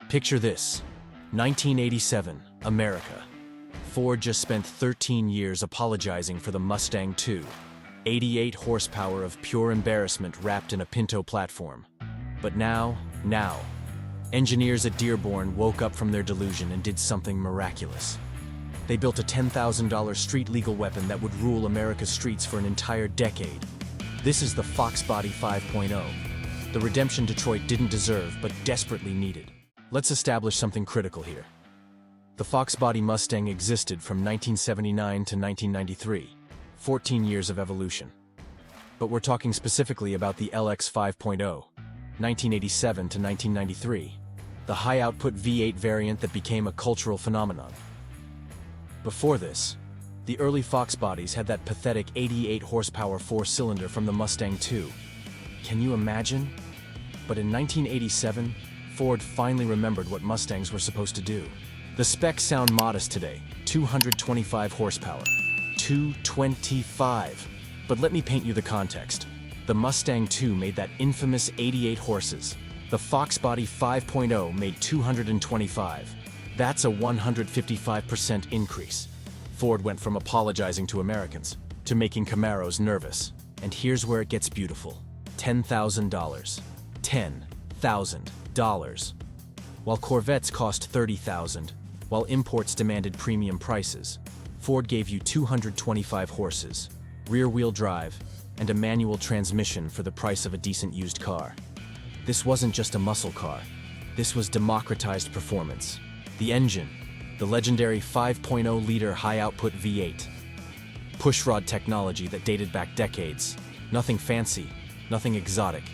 Picture this, 1987, America. Ford just spent 13 years apologizing for the Mustang II, 88 horsepower of pure embarrassment wrapped in a Pinto platform. But now, engineers at Dearborn woke up from their delusion and did something miraculous. They built a $10,000 street-legal weapon that would rule America's streets for an entire decade. This is the Fox Body 5.0, the redemption Detroit didn't deserve but desperately needed. Let's establish something critical here. The Fox Body Mustang existed from 1979 to 1993, 14 years of evolution. But we're talking specifically about the LX 5.0, 1987 to 1993, the high-output V8 variant that became a cultural phenomenon. Before this, the early Fox Bodies had that pathetic 88 horsepower four-cylinder from the Mustang II. Can you imagine? But in 1987, Ford finally remembered what Mustangs were supposed to do. The specs sound modest today, 225 horsepower. 225. But let me paint you the context. The Mustang II made that infamous 88 horses. The Fox Body 5.0 made 225. That's a 155% increase. Ford went from apologizing to Americans to making Camaros nervous. And here's where it gets beautiful. $10,000. $10,000. While Corvettes cost $30,000, while imports demanded premium prices, Ford gave you 225 horses, rear-wheel drive, and a manual transmission for the price of a decent used car. This wasn't just a muscle car. This was democratized performance. The engine, the legendary 5.0-liter high-output V8. Pushrod technology that dated back decades. Nothing fancy, nothing exotic.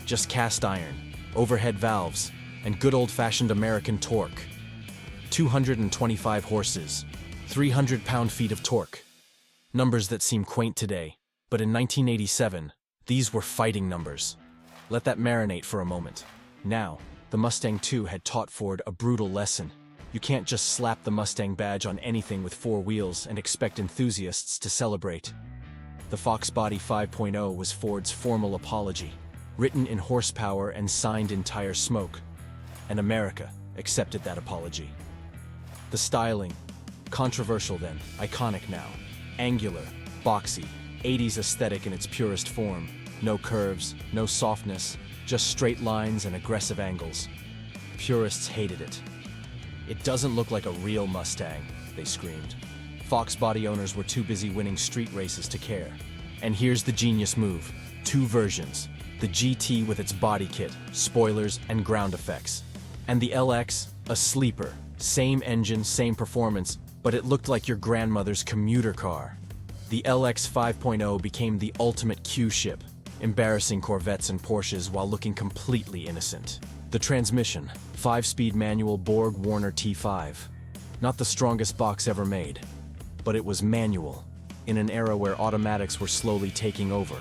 Just cast iron, overhead valves, and good old-fashioned American torque. 225 horses, 300 pound-feet of torque. Numbers that seem quaint today, but in 1987, these were fighting numbers. Let that marinate for a moment. Now, the Mustang II had taught Ford a brutal lesson. You can't just slap the Mustang badge on anything with four wheels and expect enthusiasts to celebrate. The Fox Body 5.0 was Ford's formal apology, written in horsepower and signed in tire smoke. And America accepted that apology. The styling, controversial then, iconic now. Angular, boxy, 80s aesthetic in its purest form. No curves, no softness, just straight lines and aggressive angles. Purists hated it. "It doesn't look like a real Mustang," they screamed. Fox Body owners were too busy winning street races to care. And here's the genius move. Two versions. The GT with its body kit, spoilers, and ground effects. And the LX, a sleeper. Same engine, same performance, but it looked like your grandmother's commuter car. The LX 5.0 became the ultimate Q-ship, embarrassing Corvettes and Porsches while looking completely innocent. The transmission, 5-speed manual Borg Warner T5. Not the strongest box ever made, but it was manual, in an era where automatics were slowly taking over.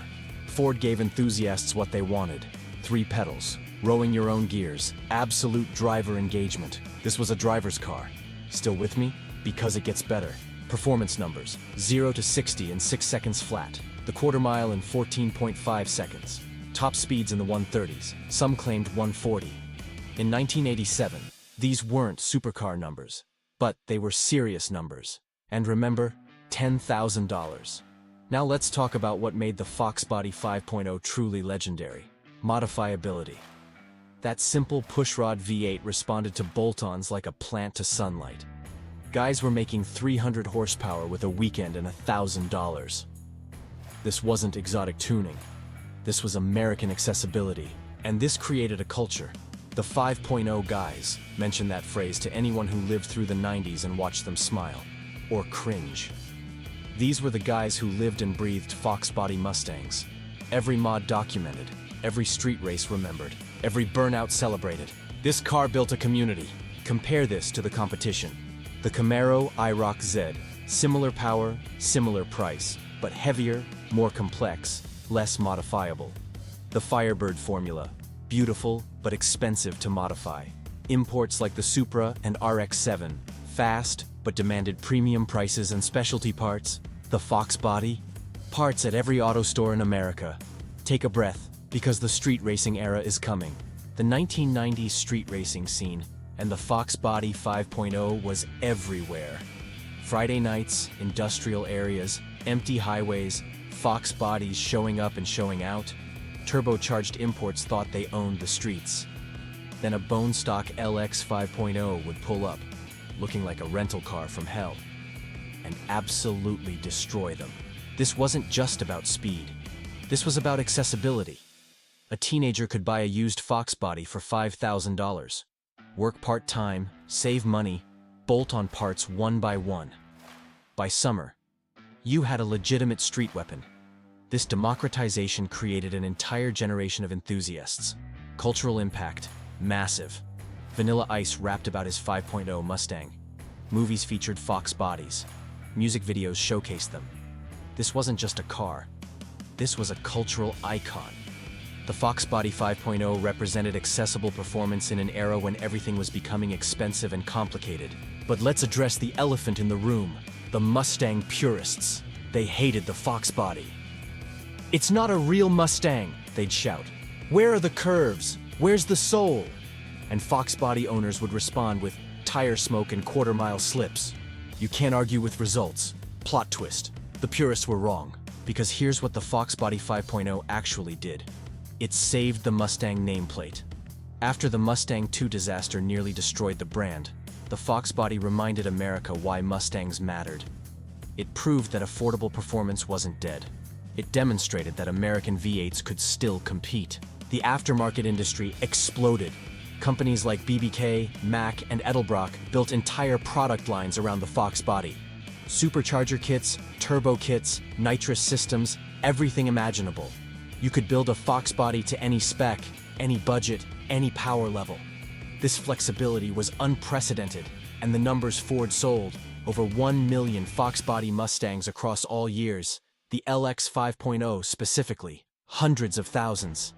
Ford gave enthusiasts what they wanted. 3 pedals, rowing your own gears, absolute driver engagement. This was a driver's car. Still with me? Because it gets better. Performance numbers, 0 to 60 in 6 seconds flat. The quarter mile in 14.5 seconds. Top speeds in the 130s. Some claimed 140. In 1987, these weren't supercar numbers, but they were serious numbers. And remember, $10,000. Now let's talk about what made the Fox Body 5.0 truly legendary. Modifiability. That simple pushrod V8 responded to bolt-ons like a plant to sunlight. Guys were making 300 horsepower with a weekend and $1,000. This wasn't exotic tuning. This was American accessibility. And this created a culture. The 5.0 guys, mention that phrase to anyone who lived through the 90s and watched them smile. Or cringe. These were the guys who lived and breathed Fox Body Mustangs. Every mod documented. Every street race remembered. Every burnout celebrated. This car built a community. Compare this to the competition. The Camaro IROC Z. Similar power, similar price, but heavier, more complex, less modifiable. The Firebird formula. Beautiful, but expensive to modify. Imports like the Supra and RX-7. Fast, but demanded premium prices and specialty parts. The Fox Body. Parts at every auto store in America. Take a breath, because the street racing era is coming. The 1990s street racing scene, and the Fox Body 5.0 was everywhere. Friday nights, industrial areas, empty highways, Fox Bodies showing up and showing out. Turbocharged imports thought they owned the streets. Then a bone stock LX 5.0 would pull up, looking like a rental car from hell, and absolutely destroy them. This wasn't just about speed. This was about accessibility. A teenager could buy a used Fox Body for $5,000. Work part-time, save money, bolt on parts one by one. By summer, you had a legitimate street weapon. This democratization created an entire generation of enthusiasts. Cultural impact, massive. Vanilla Ice rapped about his 5.0 Mustang. Movies featured Fox Bodies. Music videos showcased them. This wasn't just a car. This was a cultural icon. The Fox Body 5.0 represented accessible performance in an era when everything was becoming expensive and complicated. But let's address the elephant in the room, the Mustang purists. They hated the Fox Body. "It's not a real Mustang," they'd shout. "Where are the curves? Where's the soul?" And Fox Body owners would respond with tire smoke and quarter-mile slips. You can't argue with results. Plot twist. The purists were wrong, because here's what the Fox Body 5.0 actually did. It saved the Mustang nameplate. After the Mustang II disaster nearly destroyed the brand, the Fox Body reminded America why Mustangs mattered. It proved that affordable performance wasn't dead. It demonstrated that American V8s could still compete. The aftermarket industry exploded. Companies like BBK, Mack, and Edelbrock built entire product lines around the Fox Body. Supercharger kits, turbo kits, nitrous systems, everything imaginable. You could build a Fox Body to any spec, any budget, any power level. This flexibility was unprecedented, and the numbers Ford sold, over 1 million Fox Body Mustangs across all years, the LX 5.0 specifically, hundreds of thousands.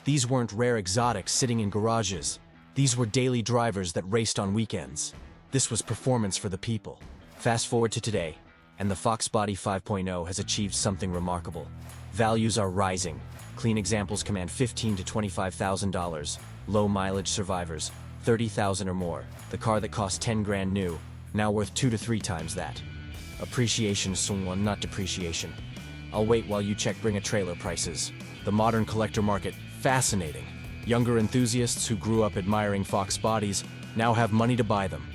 These weren't rare exotics sitting in garages. These were daily drivers that raced on weekends. This was performance for the people. Fast forward to today, and the Fox Body 5.0 has achieved something remarkable. Values are rising. Clean examples command $15,000 to $25,000. Low mileage survivors, $30,000 or more. The car that cost 10 grand new, now worth 2 to 3 times that. Appreciation, someone, not depreciation. I'll wait while you check bring a trailer prices. The modern collector market, fascinating. Younger enthusiasts who grew up admiring Fox Bodies now have money to buy them.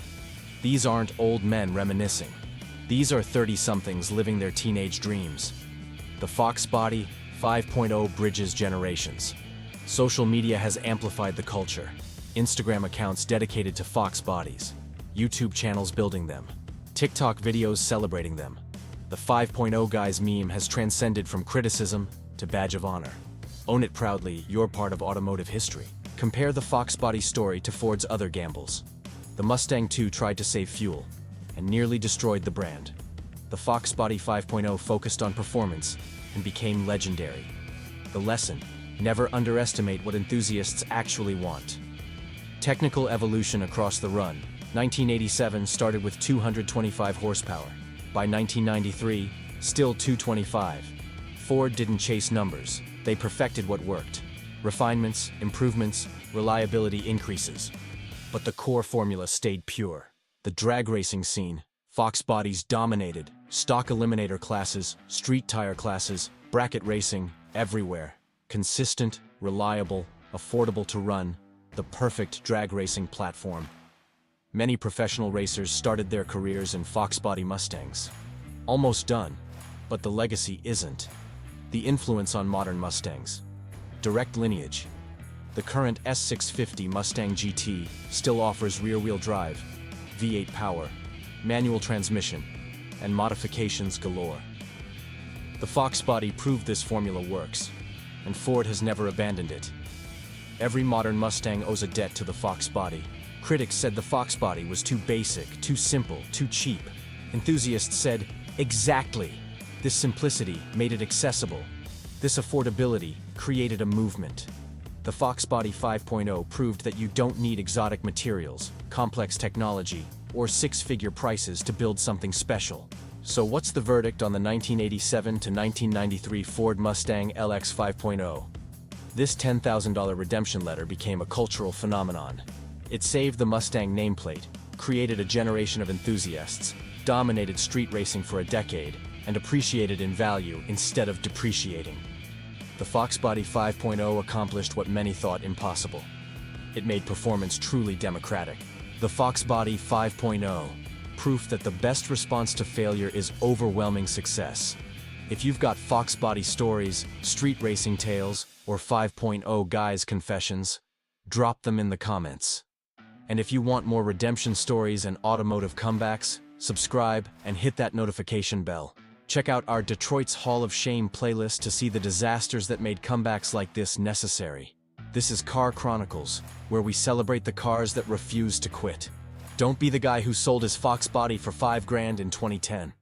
These aren't old men reminiscing. These are 30-somethings living their teenage dreams. The Fox Body 5.0 bridges generations. Social media has amplified the culture. Instagram accounts dedicated to Fox Bodies. YouTube channels building them. TikTok videos celebrating them. The 5.0 guys meme has transcended from criticism to badge of honor. Own it proudly, you're part of automotive history. Compare the Fox Body story to Ford's other gambles. The Mustang II tried to save fuel and nearly destroyed the brand. The Fox Body 5.0 focused on performance and became legendary. The lesson: never underestimate what enthusiasts actually want. Technical evolution across the run. 1987 started with 225 horsepower. By 1993, still 225. Ford didn't chase numbers. They perfected what worked. Refinements, improvements, reliability increases. But the core formula stayed pure. The drag racing scene, Fox Bodies dominated. Stock eliminator classes, street tire classes, bracket racing, everywhere. Consistent, reliable, affordable to run. The perfect drag racing platform. Many professional racers started their careers in Fox Body Mustangs. Almost done, but the legacy isn't. The influence on modern Mustangs. Direct lineage. The current S650 Mustang GT still offers rear-wheel drive, V8 power, manual transmission, and modifications galore. The Fox Body proved this formula works, and Ford has never abandoned it. Every modern Mustang owes a debt to the Fox Body. Critics said the Fox Body was too basic, too simple, too cheap. Enthusiasts said, exactly. This simplicity made it accessible. This affordability created a movement. The Fox Body 5.0 proved that you don't need exotic materials, complex technology, or six-figure prices to build something special. So what's the verdict on the 1987 to 1993 Ford Mustang LX 5.0? This $10,000 redemption letter became a cultural phenomenon. It saved the Mustang nameplate, created a generation of enthusiasts, dominated street racing for a decade, and appreciated in value instead of depreciating. The Fox Body 5.0 accomplished what many thought impossible. It made performance truly democratic. The Fox Body 5.0, proof that the best response to failure is overwhelming success. If you've got Fox Body stories, street racing tales, or 5.0 guys' confessions, drop them in the comments. And if you want more redemption stories and automotive comebacks, subscribe and hit that notification bell. Check out our Detroit's Hall of Shame playlist to see the disasters that made comebacks like this necessary. This is Car Chronicles, where we celebrate the cars that refuse to quit. Don't be the guy who sold his Fox Body for $5,000 in 2010.